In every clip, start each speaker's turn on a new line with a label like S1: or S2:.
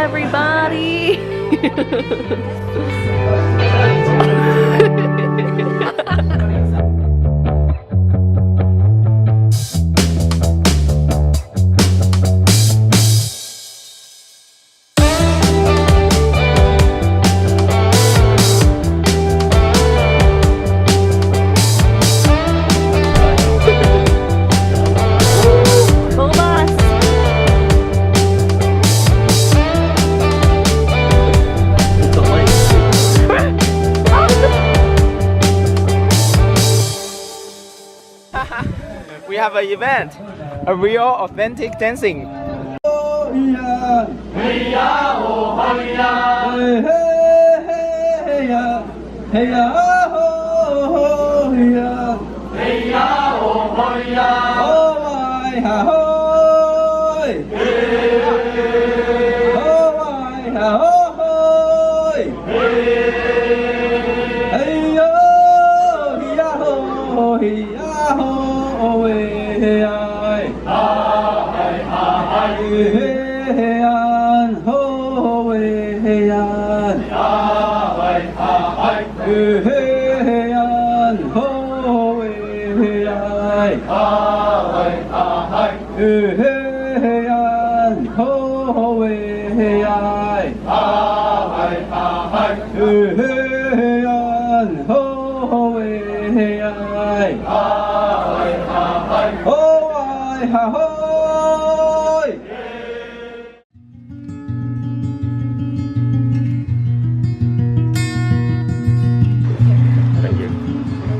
S1: everybody.
S2: We have an event, a real authentic dancing.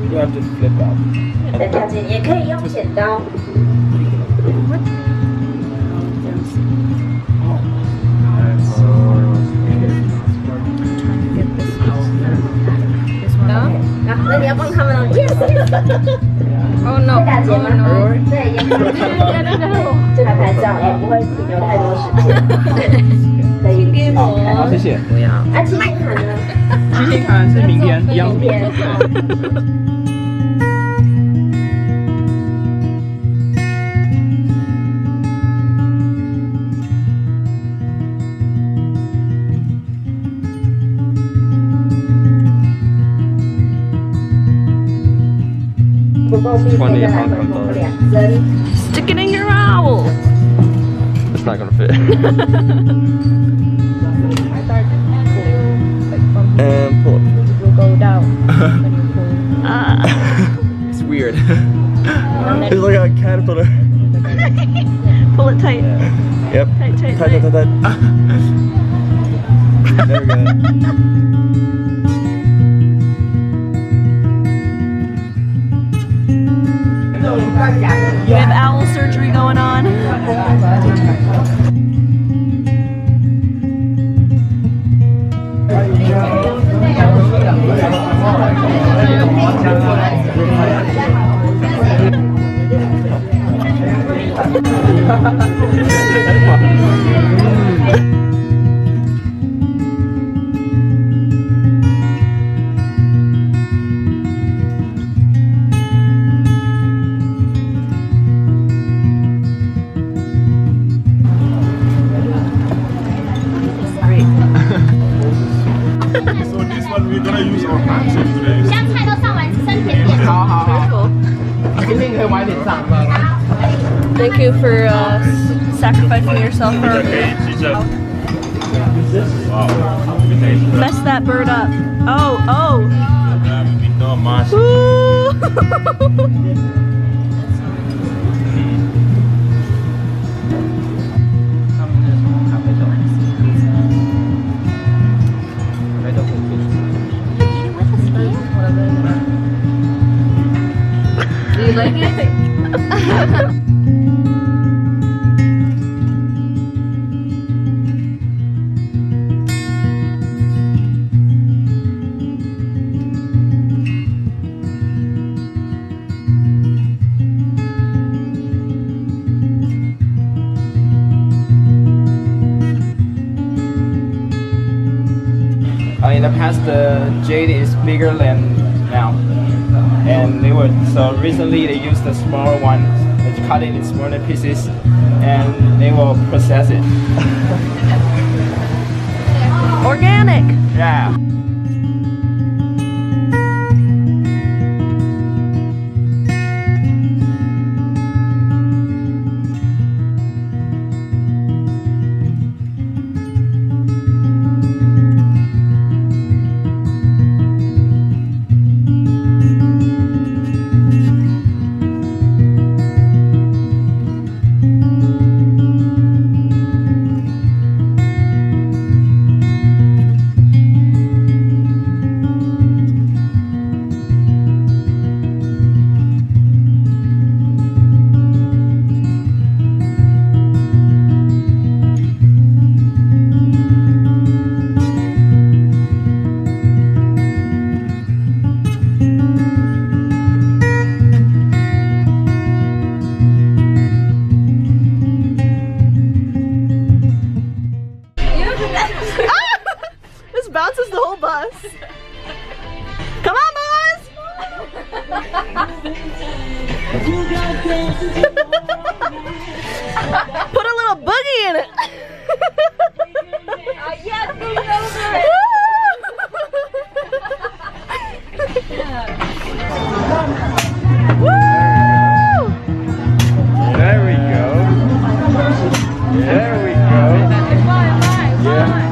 S2: You have to flip out.
S3: 再跳进，也可以用剪刀。那你要帮他们哦。
S1: Oh no!
S3: 大姐吗？对，也可以。这个拍照也不会停留太多时间。可以给我。
S2: 好，谢谢。不要。
S3: 啊，七星卡呢？
S2: 七星卡是明天，一样是明天。
S3: 不够冰，再来回补2针。
S1: Stick it in your owl.
S4: It's not gonna fit. And pull.
S1: Will go down when you pull.
S2: It's weird.
S4: It's like a caterpillar.
S1: Pull it tight.
S4: Yep.
S1: Tight, tight,
S4: Tight, tight, tight, tight. There we go.
S1: We have owl surgery going on.
S5: So this one we're gonna use our hands today.
S3: 香菜都上完，剩甜点。
S2: 好好好。
S1: Very cool.
S2: 今天可以晚点上。
S1: Thank you for sacrificing yourself for our
S5: Okay, teacher. Wow.
S1: Mess that bird up. Oh, oh.
S5: With no mask.
S1: Ooh. Do you like it?
S2: In the past, the jade is bigger than now, and so recently they used the smaller one. They cut it in smaller pieces, and they will process it.
S1: Organic.
S2: Yeah.
S1: This bounces the whole bus. Come on, boys! Put a little boogie in it.
S3: Yes, move over it.
S1: Woo!
S4: There we go. There we go. Yeah.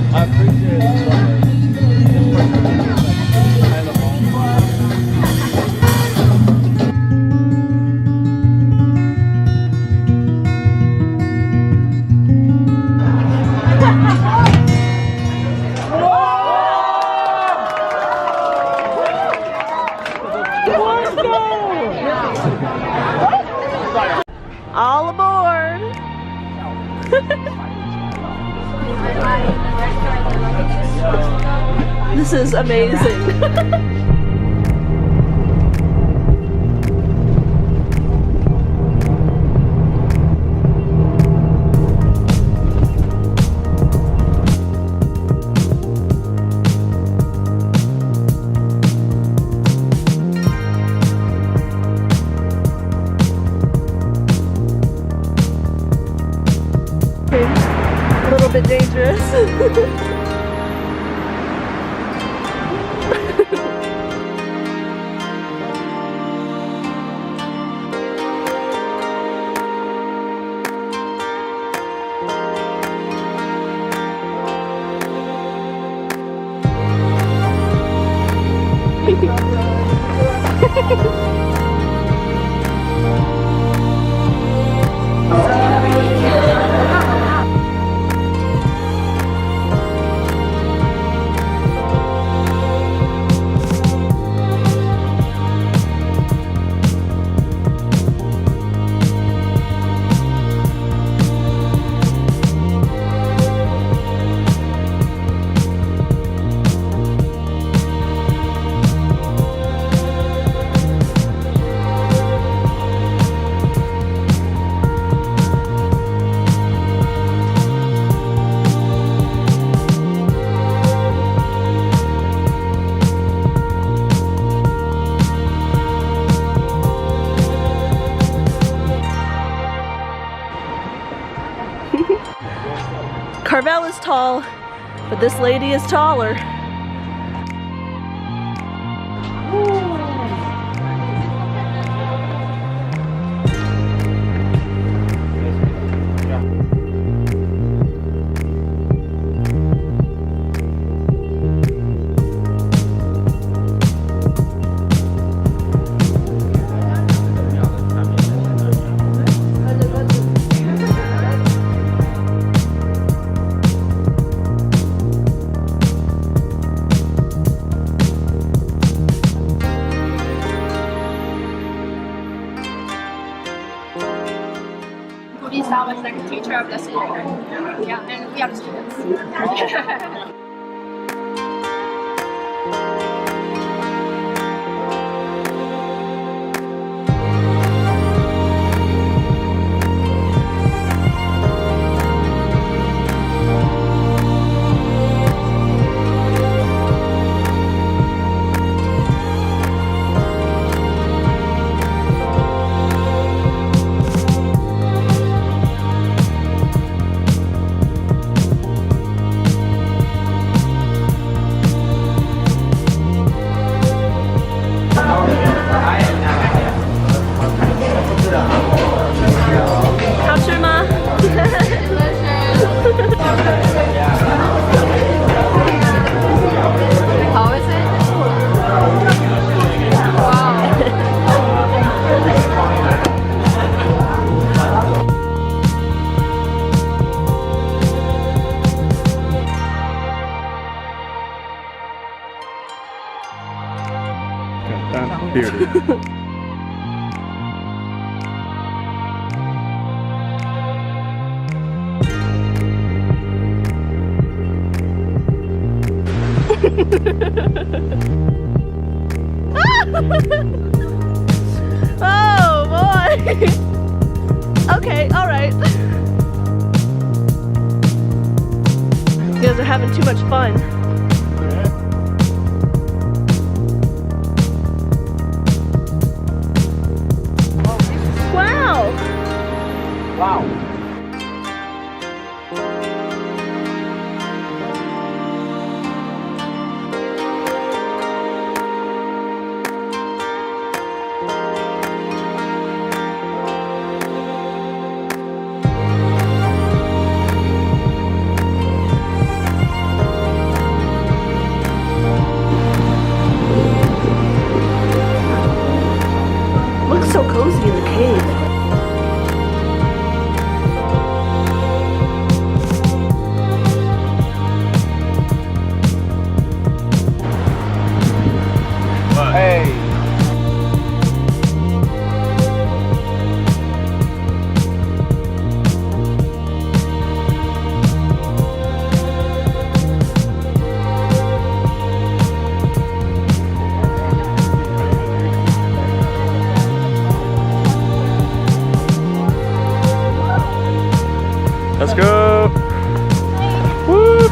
S4: I appreciate it so much. Kind of
S1: All aboard. This is amazing. A little bit dangerous. Carvel is tall, but this lady is taller.
S6: Lisa was like a teacher of the school. Yeah, and we are students.
S4: That's beautiful.
S1: Oh boy! Okay, alright. You guys are having too much fun. Wow!
S2: Wow.
S1: Looks so cozy in the cave.
S2: Hey.
S4: Let's go. Woo.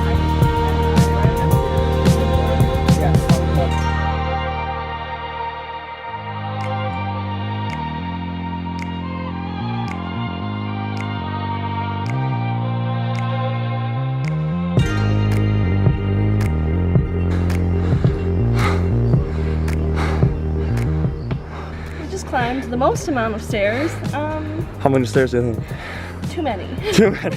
S1: We just climbed the most amount of stairs.
S4: How many stairs do you think?
S1: Too many.
S4: Too many.